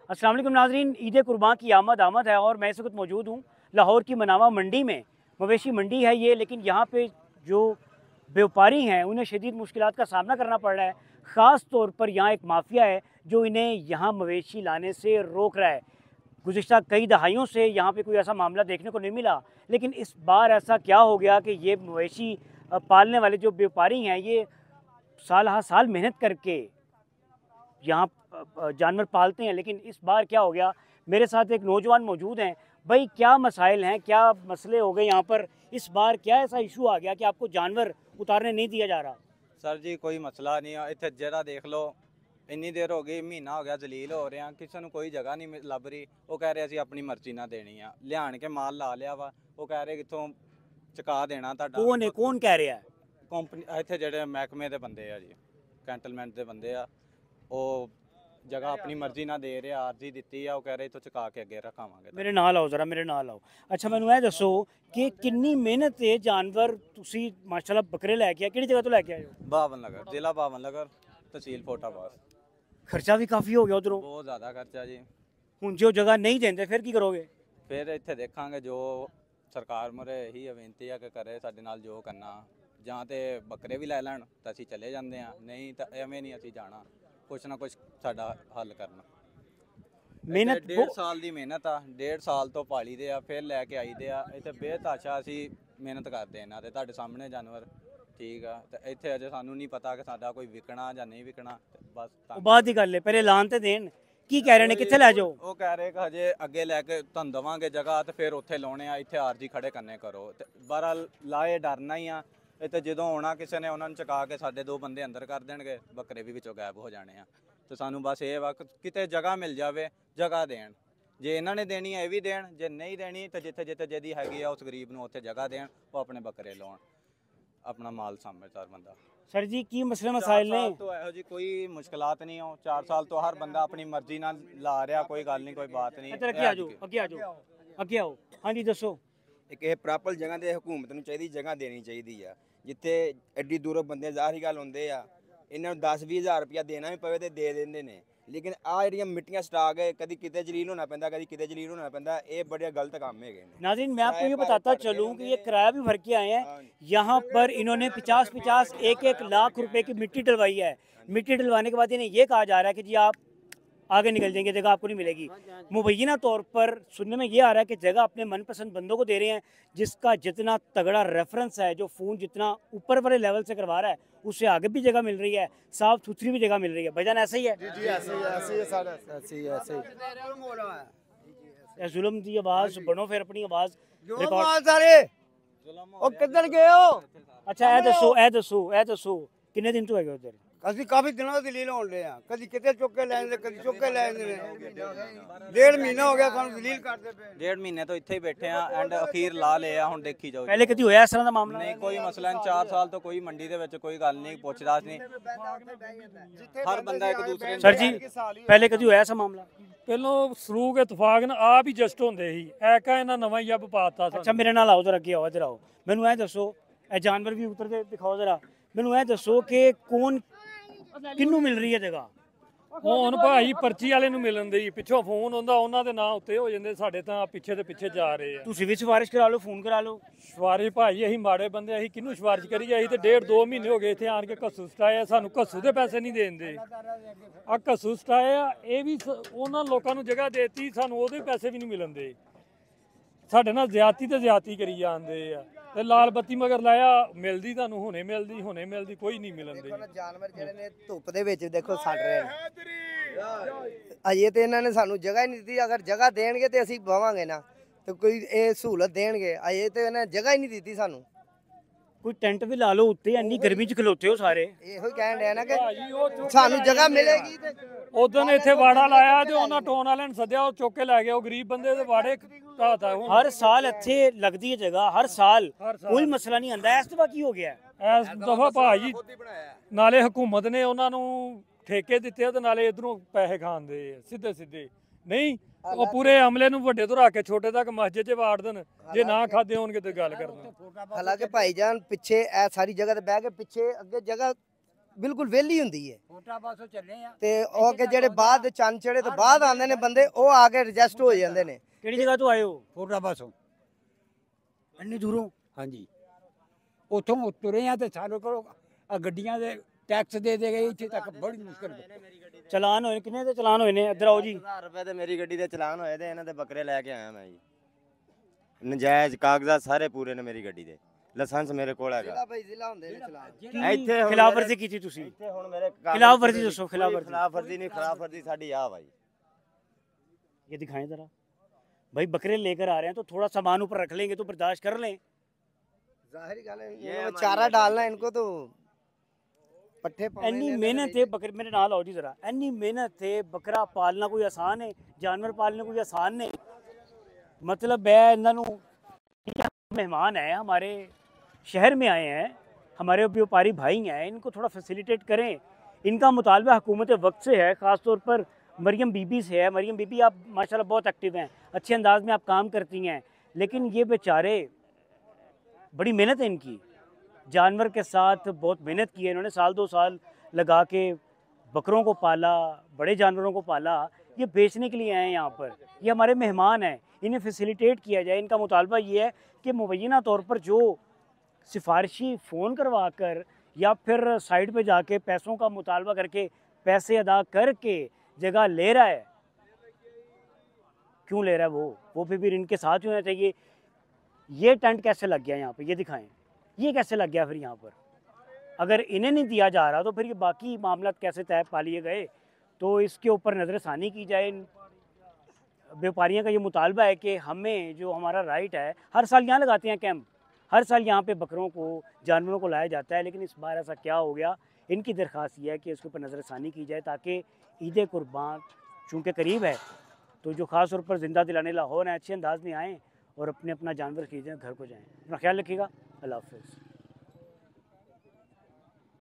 अस्सलाम वालेकुम नाज़रीन, ईद कुर्बान की आमद है और मैं इस वक्त मौजूद हूँ लाहौर की मनावा मंडी में। मवेशी मंडी है ये, लेकिन यहाँ पे जो व्यापारी हैं उन्हें शदीद मुश्किलात का सामना करना पड़ रहा है। ख़ास तौर पर यहाँ एक माफिया है जो इन्हें यहाँ मवेशी लाने से रोक रहा है। गुज़िश्ता कई दहाइयों से यहाँ पे कोई ऐसा मामला देखने को नहीं मिला, लेकिन इस बार ऐसा क्या हो गया कि ये मवेशी पालने वाले जो व्यापारी हैं ये साल हर साल मेहनत करके यहाँ जानवर पालते हैं, लेकिन इस बार क्या हो गया। मेरे साथ एक नौजवान मौजूद हैं। भाई, क्या मसाइल हैं, क्या मसले हो गए यहाँ पर? इस बार क्या ऐसा इशू आ गया कि आपको जानवर उतारने नहीं दिया जा रहा? सर जी कोई मसला नहीं है, इतने जरा देख लो, ਇੰਨੀ ਦੇਰ ਹੋ ਗਈ, ਮਹੀਨਾ ਹੋ ਗਿਆ ਜ਼ਲੀਲ ਹੋ ਰਿਹਾ, ਕਿਸੇ ਨੂੰ ਕੋਈ ਜਗ੍ਹਾ ਨਹੀਂ ਲੱਭ ਰਹੀ। ਉਹ ਕਹਿ ਰਹੇ ਅਸੀਂ ਆਪਣੀ ਮਰਜ਼ੀ ਨਾਲ ਦੇਣੀ ਆ, ਲਿਆਣ ਕੇ ਮਾਲ ਲਾ ਲਿਆ ਵਾ। ਉਹ ਕਹਿ ਰਹੇ ਕਿੱਥੋਂ ਚੁਕਾ ਦੇਣਾ ਤੁਹਾਡਾ। ਕੌਣ ਹੈ, ਕੌਣ ਕਹਿ ਰਿਹਾ ਹੈ? ਕੰਪਨੀ ਇੱਥੇ ਜਿਹੜੇ ਮਹਿਕਮੇ ਦੇ ਬੰਦੇ ਆ ਜੀ, ਕੈਂਟਲਮੈਂਟ ਦੇ ਬੰਦੇ ਆ, ਉਹ ਜਗ੍ਹਾ ਆਪਣੀ ਮਰਜ਼ੀ ਨਾਲ ਦੇ ਰਿਹਾ, ਆਰਜ਼ੀ ਦਿੱਤੀ ਆ। ਉਹ ਕਹਿ ਰਹੇ ਇੱਥੋਂ ਚੁਕਾ ਕੇ ਅੱਗੇ ਰਖਾਵਾਂਗੇ। ਮੇਰੇ ਨਾਲ ਆਓ ਜ਼ਰਾ, ਮੇਰੇ ਨਾਲ ਆਓ। ਅੱਛਾ, ਮੈਨੂੰ ਇਹ ਦੱਸੋ ਕਿ ਕਿੰਨੀ ਮਿਹਨਤ ਤੇ ਜਾਨਵਰ ਤੁਸੀਂ ਮਾਸ਼ਾਅੱਲਾ ਬੱਕਰੇ ਲੈ ਕੇ ਆ, ਕਿਹੜੀ ਜਗ੍ਹਾ ਤੋਂ ਲੈ ਕੇ ਆਏ ਹੋ? ਬਾਵਨ ਨਗਰ, ਜ਼ਿਲ੍ਹਾ ਬਾਵਨ ਨਗਰ, ਤਹਿਸੀਲ ਫੋਟਾਬਾਦ। ਖਰਚਾ ਵੀ ਕਾਫੀ ਹੋ ਗਿਆ ਉਧਰੋਂ? ਬਹੁਤ ਜ਼ਿਆਦਾ ਖਰਚਾ ਜੀ। ਹੁਣ ਜੋ ਜਗ੍ਹਾ ਨਹੀਂ ਦਿੰਦੇ ਫਿਰ ਕੀ ਕਰੋਗੇ? ਫਿਰ ਇੱਥੇ ਦੇਖਾਂਗੇ, ਜੋ ਸਰਕਾਰ ਮੁਰੇ ਇਹੀ ਬੇਨਤੀ ਆ ਕਿ ਕਰੇ ਸਾਡੇ ਨਾਲ ਜੋ ਕਰਨਾ। ਜਾਂ ਤੇ ਬੱਕਰੇ ਵੀ ਲੈ ਲੈਣ ਤਾਂ ਅਸੀਂ ਚਲੇ ਜਾਂਦੇ ਆ, ਨਹੀਂ ਤਾਂ ਐਵੇਂ ਨਹੀਂ ਅਸੀਂ ਜਾਣਾ, ਕੁਛ ਨਾ ਕੁਛ ਸਾਡਾ ਹੱਲ ਕਰਨਾ। ਮਿਹਨਤ 1.5 ਸਾਲ ਦੀ ਮਿਹਨਤ ਆ, 1.5 ਸਾਲ ਤੋਂ ਪਾਲੀ ਦੇ ਆ, ਫਿਰ ਲੈ ਕੇ ਆਈ ਦੇ ਆ। ਇੱਥੇ ਬੇਤਹਾਸ਼ਾ ਅਸੀਂ ਮਿਹਨਤ ਕਰਦੇ ਇਹਨਾਂ ਤੇ, ਤੁਹਾਡੇ ਸਾਹਮਣੇ ਜਾਨਵਰ ਠੀਕ ਆ। ਤੇ ਇੱਥੇ ਅਜੇ ਸਾਨੂੰ ਨਹੀਂ ਪਤਾ ਕਿ ਸਾਡਾ ਕੋਈ ਵਿਕਣਾ ਜਾਂ ਨਹੀਂ ਵਿਕਣਾ। ਬਸ ਬਾਅਦ ਦੀ ਗੱਲ ਹੈ, ਪਹਿਲੇ ਐਲਾਨ ਤੇ ਦੇਣ। ਕੀ ਕਹਿ ਰਹੇ ਨੇ, ਕਿੱਥੇ ਲੈ ਜਾਓ? ਉਹ ਕਹਿ ਰਹੇ ਕਿ ਹਜੇ ਅੱਗੇ ਲੈ ਕੇ ਤੁਹਾਨੂੰ ਦੇਵਾਂਗੇ ਜਗ੍ਹਾ ਤੇ ਫਿਰ ਉੱਥੇ ਲਾਉਣੇ ਆ, ਇੱਥੇ ਆਰਜੀ ਖੜੇ ਕਰਨੇ ਕਰੋ। ਤੇ ਬਹਰਾਲ ਲਾਏ ਡਰਨਾ ਹੀ ਆ। ਇੱਥੇ ਜਦੋਂ ਆਉਣਾ ਕਿਸੇ ਨੇ, ਉਹਨਾਂ ਨੂੰ ਚੁਕਾ ਕੇ ਸਾਡੇ 2 ਬੰਦੇ ਅੰਦਰ ਕਰ ਦੇਣਗੇ, ਬੱਕਰੇ ਵੀ ਵਿੱਚੋਂ ਗਾਇਬ ਹੋ ਜਾਣੇ ਆ। ਤੇ ਸਾਨੂੰ ਬਸ ਇਹ ਵਾ ਕਿਤੇ ਜਗ੍ਹਾ ਮਿਲ ਜਾਵੇ, ਜਗ੍ਹਾ ਦੇਣ। ਜੇ ਇਹਨਾਂ ਨੇ ਦੇਣੀ ਹੈ ਇਹ ਵੀ ਦੇਣ, ਜੇ ਨਹੀਂ ਦੇਣੀ ਤਾਂ ਜਿੱਥੇ ਜਿੱਥੇ ਜਿਹਦੀ ਹੈਗੀ ਆ ਉਸ ਗਰੀਬ ਨੂੰ ਉੱਥੇ ਜਗ੍ਹਾ ਦੇਣ, ਉਹ ਆਪਣੇ ਬੱਕਰੇ ਲਾਉਣ, ਆਪਣਾ ਮਾਲ ਸਾਂਭੇ ਬੰਦਾ। ਸਰ ਜੀ, ਕੀ ਮਸਲੇ ਮਸਾਇਲ ਨੇ? तो ਇਹੋ ਜੀ ਕੋਈ ਮੁਸ਼ਕਲਾਤ ਨਹੀਂ ਹੋ। 4 ਸਾਲ ਤੋਂ ਹਰ ਬੰਦਾ ਆਪਣੀ ਮਰਜ਼ੀ ਨਾਲ ਲਾ ਰਿਹਾ, ਕੋਈ ਗੱਲ ਨਹੀਂ, ਕੋਈ ਬਾਤ ਨਹੀਂ। ਇੱਧਰ ਅੱਗੇ ਆ ਜਾਓ, ਅੱਗੇ ਆ ਜਾਓ, ਅੱਗੇ ਆਓ। ਹਾਂਜੀ ਦੱਸੋ। ਇੱਕ ਇਹ ਪ੍ਰਾਪਰ ਜਗ੍ਹਾ ਤੇ ਹਕੂਮਤ ਨੂੰ ਚਾਹੀਦੀ ਜਗ੍ਹਾ ਦੇਣੀ ਚਾਹੀਦੀ ਆ, ਜਿੱਥੇ ਐਡੀ ਦੂਰੋਂ ਬੰਦੇ ਜ਼ਾਹਰੀ ਗੱਲ ਹੁੰਦੇ ਆ। ਇਹਨਾਂ ਨੂੰ 10-20 ਹਜ਼ਾਰ ਰੁਪਇਆ ਦੇਣਾ ਵੀ ਪਵੇ ਤੇ ਦੇ ਦਿੰਦੇ ਨੇ, लेकिन आ ਜਿਹੜੀਆਂ ਮਿੱਟੀਆਂ ਸਟਾਕ है, कभी किते जलील होना पैंदा, कभी किते जलील होना पैंदा, ये बड़े गलत काम है। नाज़रीन, मैं आपको ये बताता चलूँ कि ये किराया भी भर के आए हैं। यहाँ पर इन्होंने 50-50, 1-1 लाख रुपए की मिट्टी डलवाई है। मिट्टी डलवाने के बाद इन्हें ये कहा जा रहा है कि जी आप आगे निकल जाएंगे, जगह आपको नहीं मिलेगी। मुबैना तौर पर सुनने में ये आ रहा है कि जगह अपने मनपसंद बंदों को दे रहे हैं, जिसका जितना तगड़ा रेफरेंस है, जो फ़ोन जितना ऊपर वाले लेवल से करवा रहा है, उससे आगे भी जगह मिल रही है, साफ सुथरी भी जगह मिल रही है। भजन ऐसा ही है जी, ऐसे ही ये जुल्म की आवाज़ बनो, फिर अपनी आवाज़ किधर गए हो? अच्छा ए दसो किन्ने दिन तो है उधर? ਅਸੀਂ ਕਾਫੀ ਦਿਨਾਂ ਤੋਂ ਦਲੀਲ ਹੋਣ ਰਹੇ ਆ, ਕਦੀ ਕਿਤੇ ਚੁੱਕ ਕੇ ਲੈ ਜਾਂਦੇ, ਕਦੀ ਚੁੱਕ ਕੇ ਲੈ ਜਾਂਦੇ ਨੇ। 1.5 ਮਹੀਨਾ ਹੋ ਗਿਆ ਸਾਨੂੰ ਦਲੀਲ ਕਰਦੇ ਪਏ। 1.5 ਮਹੀਨੇ ਤੋਂ ਇੱਥੇ ਹੀ ਬੈਠੇ ਆ, ਐਂਡ ਅਖੀਰ ਲਾ ਲਏ ਆ। ਹੁਣ ਦੇਖੀ ਜਾਓ, ਪਹਿਲੇ ਕਦੀ ਹੋਇਆ ਇਸ ਤਰ੍ਹਾਂ ਦਾ ਮਾਮਲਾ? ਨਹੀਂ, ਕੋਈ ਮਸਲਾ ਨਹੀਂ। 4 ਸਾਲ ਤੋਂ ਕੋਈ ਮੰਡੀ ਦੇ ਵਿੱਚ ਕੋਈ ਗੱਲ ਨਹੀਂ, ਪੁੱਛਦਾਸ ਨਹੀਂ। ਹਰ ਬੰਦਾ ਇੱਕ ਦੂਸਰੇ ਨੂੰ। ਸਰ ਜੀ, ਪਹਿਲੇ ਕਦੀ ਹੋਇਆ ਐਸਾ ਮਾਮਲਾ? ਪਹਿਲੋਂ ਸਲੂਕ ਇਤਫਾਕ ਨਾਲ ਆਪ ਹੀ ਜਸਟ ਹੁੰਦੇ ਸੀ, ਐਕਾ ਇਹਨਾਂ ਨਵਾਂ ਹੀ ਅੱਬ ਪਾਤਾ। ਅੱਛਾ, ਮੇਰੇ ਨਾਲ ਆਓ ਜਰਾ, ਅੱਗੇ ਆਓ, ਇੱਧਰ ਆਓ। ਮੈਨੂੰ ਇਹ ਦੱਸੋ, ਇਹ ਜਾਨਵਰ ਵੀ ਉਤਰ ਕੇ ਦਿਖਾਓ ਜਰਾ। ਮੈਨੂੰ ਇਹ ਦੱਸੋ ਕਿ ਕੌਣ ਕਿਹਨੂੰ ਮਿਲ ਰਹੀ ਹੈ ਜਗ੍ਹਾ? ਹੁਣ ਭਾਈ ਪਰਚੀ ਵਾਲੇ ਨੂੰ ਮਿਲਣ ਦੀ, ਪਿੱਛੋਂ ਫੋਨ ਹੁੰਦਾ, ਉਹਨਾਂ ਦੇ ਨਾਂ ਉੱਤੇ ਹੋ ਜਾਂਦੇ। ਸਾਡੇ ਤਾਂ ਪਿੱਛੇ ਤੇ ਪਿੱਛੇ ਜਾ ਰਹੇ ਆ। ਤੁਸੀਂ ਵੀ ਸਿਫਾਰਿਸ਼ ਕਰਾ ਲਓ, ਫੋਨ ਕਰਾ ਲਓ। ਸਿਫਾਰਿਸ਼ ਭਾਈ, ਅਸੀਂ ਮਾੜੇ ਬੰਦੇ, ਅਸੀਂ ਕਿਹਨੂੰ ਸਿਫਾਰਿਸ਼ ਕਰੀਏ? ਅਸੀਂ ਤੇ 1.5-2 ਮਹੀਨੇ ਹੋ ਗਏ ਇੱਥੇ ਆਣ ਕੇ ਘੱਸੂ ਸਟਾਏ, ਸਾਨੂੰ ਘੱਸੂ ਦੇ ਪੈਸੇ ਨਹੀਂ ਦੇਂਦੇ। ਆ ਘੱਸੂ ਸਟਾਏ ਆ, ਇਹ ਵੀ ਉਹਨਾਂ ਲੋਕਾਂ ਨੂੰ ਜਗ੍ਹਾ ਦੇਤੀ, ਸਾਨੂੰ ਉਹਦੇ ਪੈਸੇ ਵੀ ਨਹੀਂ ਮਿਲਣਦੇ। ਸਾਡੇ ਨਾਲ ਜ਼ਿਆਦਤੀ ਤੇ ਜ਼ਿਆਦਤੀ ਕਰੀ ਜਾਂਦੇ ਆ। ਤੇ ਲਾਲ ਬੱਤੀ ਮਗਰ ਲਾਇਆ, ਮਿਲਦੀ ਤੁਹਾਨੂੰ ਹੁਣੇ ਮਿਲਦੀ, ਕੋਈ ਨਹੀਂ ਮਿਲਣਦੇ। ਜਾਨਵਰ ਜਿਹੜੇ ਨੇ ਧੁੱਪ ਦੇ ਵਿੱਚ ਦੇਖੋ ਸੜ ਰਹੇ ਨੇ। ਅਜੇ ਤੇ ਇਹਨਾਂ ਨੇ ਸਾਨੂੰ ਜਗ੍ਹਾ ਹੀ ਨਹੀਂ ਦਿੱਤੀ। ਅਗਰ ਜਗ੍ਹਾ ਦੇਣਗੇ ਤੇ ਅਸੀਂ ਬਵਾਂਗੇ ਨਾ, ਤੇ ਕੋਈ ਇਹ ਸਹੂਲਤ ਦੇਣਗੇ। ਅਜੇ ਤੇ ਇਹਨਾਂ ਜਗ੍ਹਾ ਹੀ ਨਹੀਂ ਦਿੱਤੀ ਸਾਨੂੰ। ਕੋਈ ਟੈਂਟ ਵੀ ਲਾ ਲਓ ਉੱਤੇ, ਇੰਨੀ ਗਰਮੀ 'ਚ ਖਲੋਤੇ ਹੋ ਸਾਰੇ। ਇਹੋ ਹੀ ਕਹਿਣ ਡਿਆ ਨਾ ਕਿ ਸਾਨੂੰ ਜਗ੍ਹਾ ਮਿਲੇਗੀ। ਤੇ ਉਦੋਂ ਇੱਥੇ ਵਾੜਾ ਲਾਇਆ ਤੇ ਉਹਨਾਂ ਟੋਨ ਵਾਲਿਆਂ ਨੂੰ ਸੱਦਿਆ, ਉਹ ਚੁੱਕ ਕੇ ਲੈ ਗਿਆ। ਉਹ ਗਰੀਬ ਬੰਦੇ ਦੇ ਵਾੜੇ ਢਾਤਾ। ਹਰ ਸਾਲ ਇੱਥੇ ਲੱਗਦੀ ਹੈ ਜਗ੍ਹਾ, ਹਰ ਸਾਲ ਕੋਈ ਮਸਲਾ ਨਹੀਂ ਆਂਦਾ। ਇਸ ਦਫਾ ਕੀ ਹੋ ਗਿਆ? ਇਸ ਦਫਾ ਭਾਜੀ ਨਾਲੇ ਹਕੂਮਤ ਨੇ ਉਹਨਾਂ ਨੂੰ ਠੇਕੇ ਦਿੱਤੇ ਤੇ ਨਾਲੇ ਇਧਰੋਂ ਪੈਸੇ ਖਾਂਦੇ ਸਿੱਧੇ। ਨਹੀਂ, ਉਹ ਪੂਰੇ ਅਮਲੇ ਨੂੰ ਵੱਡੇ ਤੋਂ ਰੱਖ ਕੇ ਛੋਟੇ ਤੱਕ ਮਸਜਿਦ 'ਚ ਵਾੜ ਦੇਣ। ਜੇ ਨਾ ਖਾਦੇ ਹੋਣਗੇ ਤੇ ਗੱਲ ਕਰਨਾ। ਹਾਲਾਂਕਿ ਭਾਈਜਾਨ ਪਿੱਛੇ ਇਹ ਸਾਰੀ ਜਗ੍ਹਾ ਤੇ ਬਹਿ ਕੇ ਪਿੱਛੇ ਅੱਗੇ ਜਗ੍ਹਾ ਬਿਲਕੁਲ ਵਿਹਲੀ ਹੁੰਦੀ ਹੈ ਛੋਟਾ ਪਾਸੋਂ ਚੱਲੇ ਆ ਤੇ ਉਹ ਕਿ ਜਿਹੜੇ ਬਾਅਦ ਚੰਨ ਚੜੇ ਤੋਂ ਬਾਅਦ ਆਉਂਦੇ ਨੇ ਬੰਦੇ ਉਹ ਆ ਕੇ ਰਜਿਸਟ ਹੋ ਜਾਂਦੇ ਨੇ। ਕਿਹੜੀ ਜਗ੍ਹਾ ਤੋਂ ਆਏ ਹੋ? ਛੋਟਾ ਪਾਸੋਂ ਇੰਨੀ ਦੂਰੋਂ? ਹਾਂਜੀ ਉੱਥੋਂ ਤੁਰੇ ਆ ਤੇ ਸਾਡੇ ਕੋਲ ਆਹ ਗੱਡੀਆਂ ਦੇ ਟੈਕਸ ਦੇ ਗਏ ਇੱਥੇ ਤੱਕ ਬੜੀ ਮੁਸ਼ਕਲ। ਚਲਾਨ ਹੋਏ ਕਿੰਨੇ ਦੇ ਚਲਾਨ ਹੋਏ ਨੇ? ਇੱਧਰ ਆਓ ਜੀ। 1000 ਰੁਪਏ ਤੇ ਮੇਰੀ ਗੱਡੀ ਦੇ ਚਲਾਨ ਹੋਏ ਤੇ ਇਹਨਾਂ ਦੇ ਬੱਕਰੇ ਲੈ ਕੇ ਆਇਆ ਮੈਂ ਜੀ। ਨਜਾਇਜ਼ ਕਾਗਜ਼ਾਤ ਸਾਰੇ ਪੂਰੇ ਨੇ ਮੇਰੀ ਗੱਡੀ ਦੇ, ਲਾਇਸੈਂਸ ਮੇਰੇ ਕੋਲ ਹੈਗਾ। ਜ਼ਿਲ੍ਹਾ ਭਾਈ ਜ਼ਿਲ੍ਹਾ ਹੁੰਦੇ ਨੇ ਚਲਾਨ। ਇੱਥੇ ਹੁਣ ਖਿਲਾਫ ਮੇਰੇ- ਵਰਜ਼ੀ ਕੀਤੀ ਤੁਸੀਂ? ਇੱਥੇ ਹੁਣ ਮੇਰੇ ਖਿਲਾਫ ਵਰਜ਼ੀ ਦੱਸੋ, ਖਿਲਾਫ ਵਰਜ਼ੀ। ਖਿਲਾਫ ਵਰਜ਼ੀ ਨਹੀਂ, ਖਿਲਾਫ ਵਰਜ਼ੀ ਸਾਡੀ ਆ भाई। ये दिखाएं जरा भाई, बकरे लेकर आ रहे हैं तो थोड़ा सामान ऊपर रख लेंगे तो बर्दाश्त कर लें। ਜ਼ਾਹਿਰ ਗੱਲ ਹੈ ये इनको हमारी चारा गाड़ी डालना है। इनको तो पट्ठे पाने इतनी ने- मेहनत है बकरे, मेरे नाल आओ जी जरा। इतनी मेहनत है, बकरा पालना कोई आसान है? जानवर पालना कोई आसान नहीं। मतलब है इन्हों मेहमान है, हमारे शहर में आए हैं, हमारे व्यापारी भाई हैं, इनको थोड़ा फैसिलिटेट करें। इनका मुतालबा हुकूमत वक्त से है, ख़ास तौर पर मरियम बीबी से है। मरियम बीबी आप माशाल्लाह बहुत एक्टिव हैं, अच्छे अंदाज में आप काम करती हैं, लेकिन ये बेचारे बड़ी मेहनत है इनकी, जानवर के साथ बहुत मेहनत की है इन्होंने। 1-2 साल लगा के बकरों को पाला, बड़े जानवरों को पाला। ये बेचने के लिए आए हैं यहाँ पर, ये हमारे मेहमान हैं, इन्हें फैसिलिटेट किया जाए। इनका मुतालबा ये है कि मुबैना तौर पर जो सिफारिशी फ़ोन करवा कर या फिर साइड पे जाके पैसों का मुतालबा करके पैसे अदा करके जगह ले रहा है, क्यों ले रहा है वो फिर इनके साथ ही होना चाहिए। ये टेंट कैसे लग गया यहाँ पे, ये दिखाएं, ये कैसे लग गया फिर यहाँ पर? अगर इन्हें नहीं दिया जा रहा तो फिर ये बाकी मामला कैसे तय पा लिए गए? तो इसके ऊपर नज़रसानी की जाए। व्यापारियों का ये मुतालबा है कि हमें जो हमारा राइट है, हर साल यहाँ लगाते हैं कैंप, हर साल यहाँ पे बकरों को, जानवरों को लाया जाता है, लेकिन इस बार ऐसा क्या हो गया? इनकी दरख्वास्त ये है कि इसके ऊपर नज़रसानी की जाए ताकि ईद कुर्बान चूँकि करीब है तो जो ख़ास तौर पर ज़िंदा दिलाने लाहौर हैं, अच्छे अंदाज में आएँ और अपना जानवर खरीदें, घर को जाएँ। अपना ख्याल रखिएगा। अल्लाह हाफ़िज़।